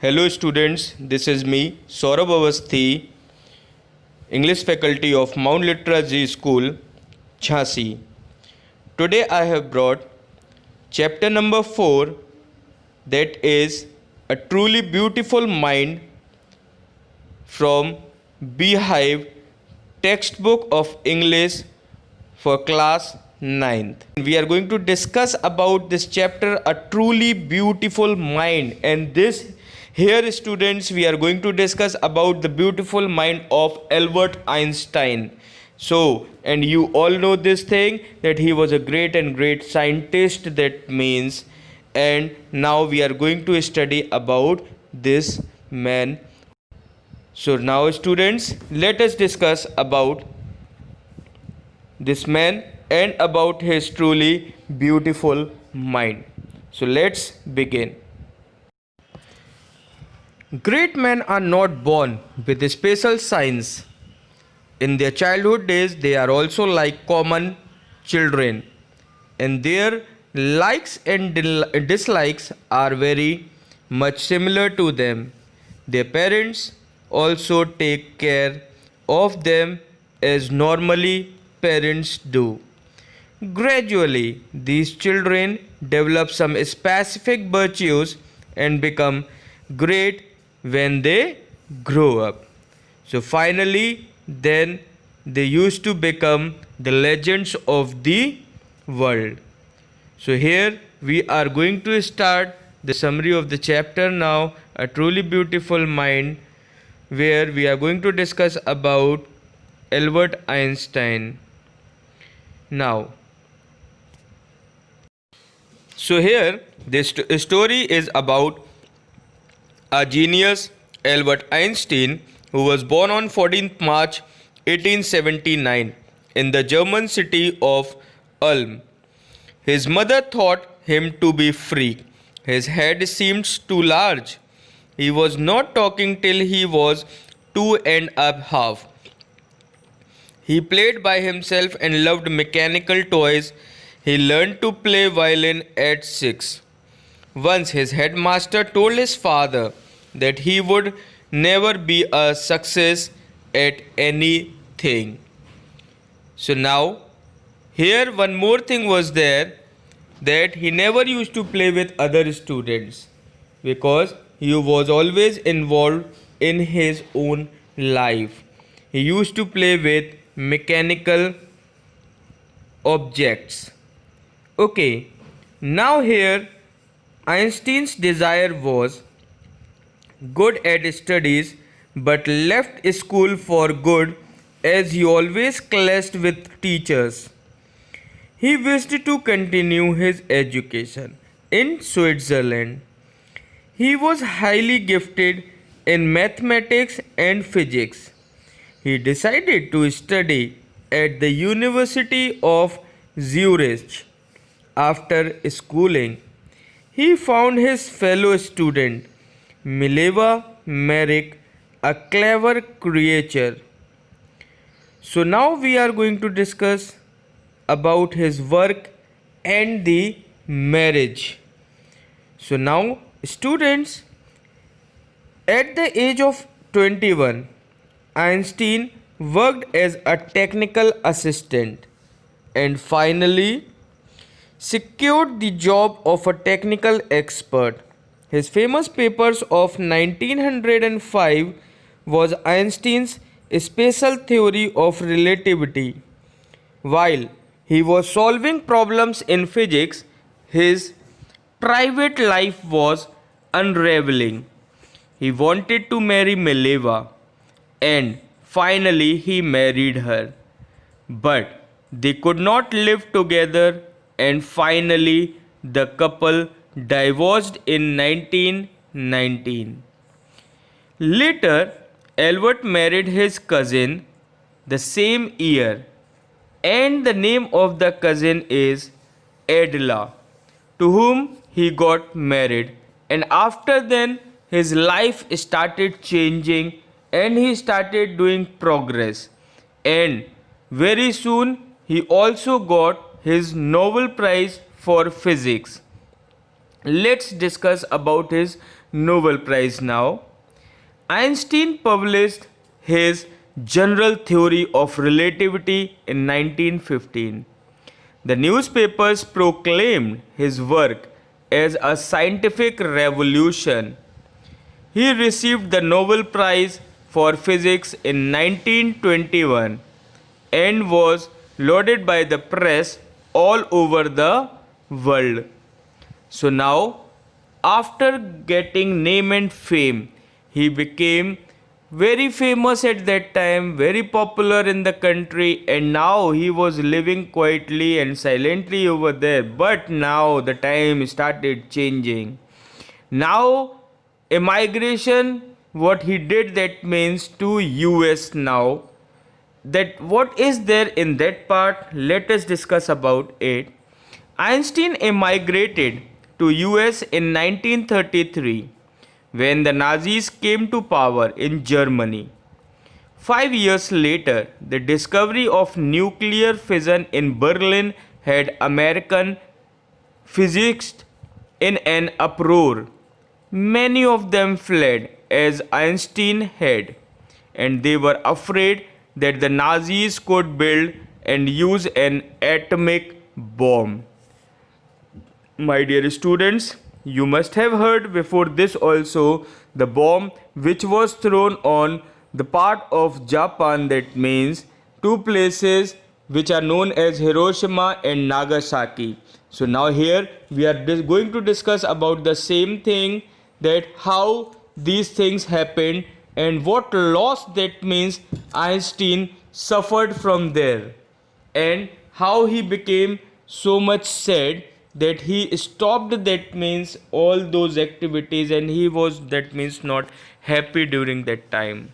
Hello students, this is me Saurabh Avasthi, English faculty of Mount Litera G School, Jhansi. Today I have brought chapter number 4, that is a truly beautiful mind from Beehive textbook of English for class 9th. We are going to discuss about this chapter, a truly beautiful mind, and this here students we are going to discuss about the beautiful mind of Albert Einstein. So, and you all know this thing that he was a great scientist, that means, and now we are going to study about this man. So now students, let us discuss about this man and about his truly beautiful mind. So let's begin. Great men are not born with special signs. In their childhood days, they are also like common children, and their likes and dislikes are very much similar to them. Their parents also take care of them as normally parents do. Gradually, these children develop some specific virtues and become great when they grow up. So finally, then they used to become the legends of the world. So here we are going to start the summary of the chapter now, a truly beautiful mind, where we are going to discuss about Albert Einstein. Now, so here this story is about a genius, Albert Einstein, who was born on 14th March 1879 in the German city of Ulm. His mother thought him to be freak. His head seemed too large. He was not talking till he was 2.5. He played by himself and loved mechanical toys. He learned to play violin at 6. Once his headmaster told his father that he would never be a success at anything. So now, here one more thing was there, that he never used to play with other students because he was always involved in his own life. He used to play with mechanical objects. Okay, now here Einstein's desire was good at studies but left school for good as he always clashed with teachers. He wished to continue his education in Switzerland. He was highly gifted in mathematics and physics. He decided to study at the University of Zurich. After schooling, he found his fellow student Mileva Merrick a clever creature. So now we are going to discuss about his work and the marriage. So now students, at the age of 21, Einstein worked as a technical assistant and finally secured the job of a technical expert. His famous papers of 1905 was Einstein's special theory of relativity. While he was solving problems in physics, his private life was unraveling. He wanted to marry Mileva, and finally he married her. But they could not live together, and finally the couple divorced in 1919. Later, Albert married his cousin the same year, and the name of the cousin is Adela, to whom he got married. And after then, his life started changing and he started doing progress. And very soon, he also got his Nobel Prize for Physics. Let's discuss about his Nobel Prize now. Einstein published his general theory of relativity in 1915. The newspapers proclaimed his work as a scientific revolution. He received the Nobel Prize for Physics in 1921 and was lauded by the press all over the world. So now, after getting name and fame, he became very famous at that time, very popular in the country, and now he was living quietly and silently over there. But now the time started changing. Now, immigration, what he did, that means to US now. That what is there in that part, let us discuss about it. Einstein emigrated to US in 1933 when the Nazis came to power in Germany. 5 years later, the discovery of nuclear fission in Berlin had American physicists in an uproar. Many of them fled as Einstein had, and they were afraid that the Nazis could build and use an atomic bomb. My dear students, you must have heard before this also the bomb which was thrown on the part of Japan, that means two places which are known as Hiroshima and Nagasaki. So now here we are going to discuss about the same thing, that how these things happened and what loss, that means Einstein suffered from there, and how he became so much sad that he stopped, that means all those activities, and he was, that means, not happy during that time.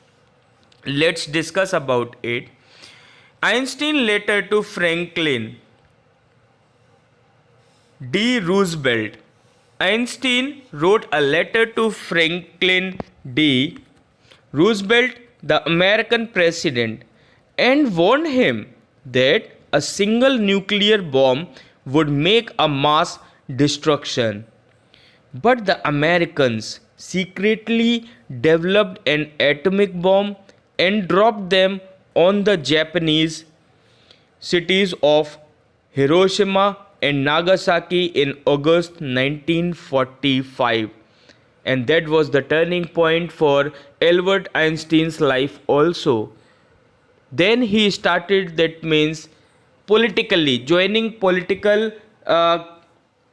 Let's discuss about it. Einstein letter to Franklin D. Roosevelt. Einstein wrote a letter to Franklin D. Roosevelt, the American president, and warned him that a single nuclear bomb would make a mass destruction. But the Americans secretly developed an atomic bomb and dropped them on the Japanese cities of Hiroshima and Nagasaki in August 1945. And that was the turning point for Albert Einstein's life also. Then he started, that means, politically joining political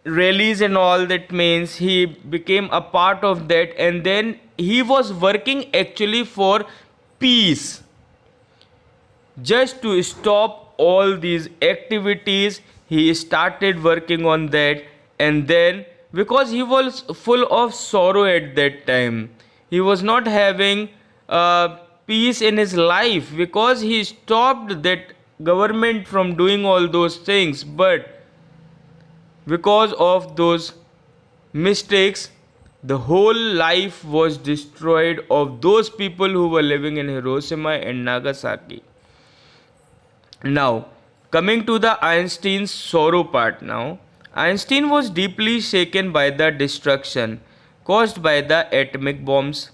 rallies and all, that means he became a part of that, and then he was working actually for peace, just to stop all these activities. He started working on that, and then because he was full of sorrow at that time, he was not having peace in his life, because he stopped that government from doing all those things. But because of those mistakes, the whole life was destroyed of those people who were living in Hiroshima and Nagasaki. Now, coming to the Einstein's sorrow part now. Einstein was deeply shaken by the destruction caused by the atomic bombs.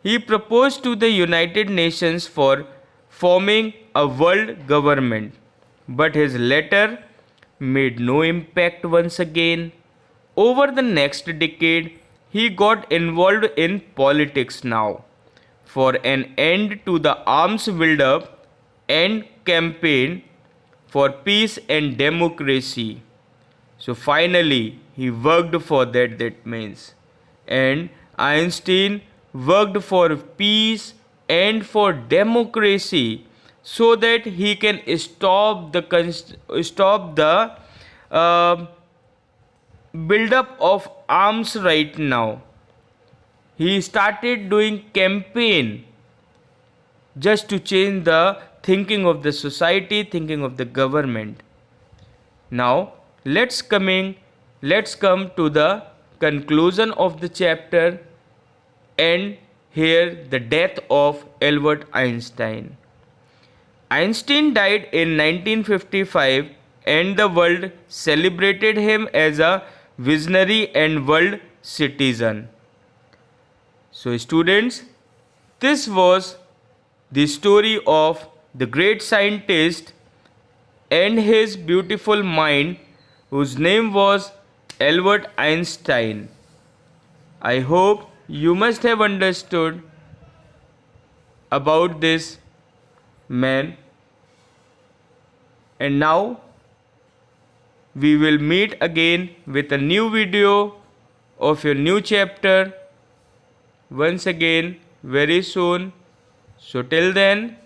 He proposed to the United Nations for forming a world government, but his letter made no impact once again. Over the next decade, he got involved in politics now for an end to the arms build-up and campaign for peace and democracy. So finally, he worked for that, that means. And Einstein worked for peace and for democracy, so that he can stop the build up of arms right now. He started doing campaign just to change the thinking of the society, thinking of the government. Now let's come to the conclusion of the chapter, and here the death of Albert Einstein. Einstein died in 1955, and the world celebrated him as a visionary and world citizen. So students, this was the story of the great scientist and his beautiful mind, whose name was Albert Einstein. I hope you must have understood about this man. And now we will meet again with a new video of your new chapter once again very soon. So till then,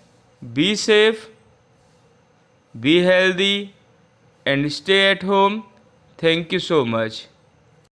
be safe, be healthy, and stay at home. Thank you so much.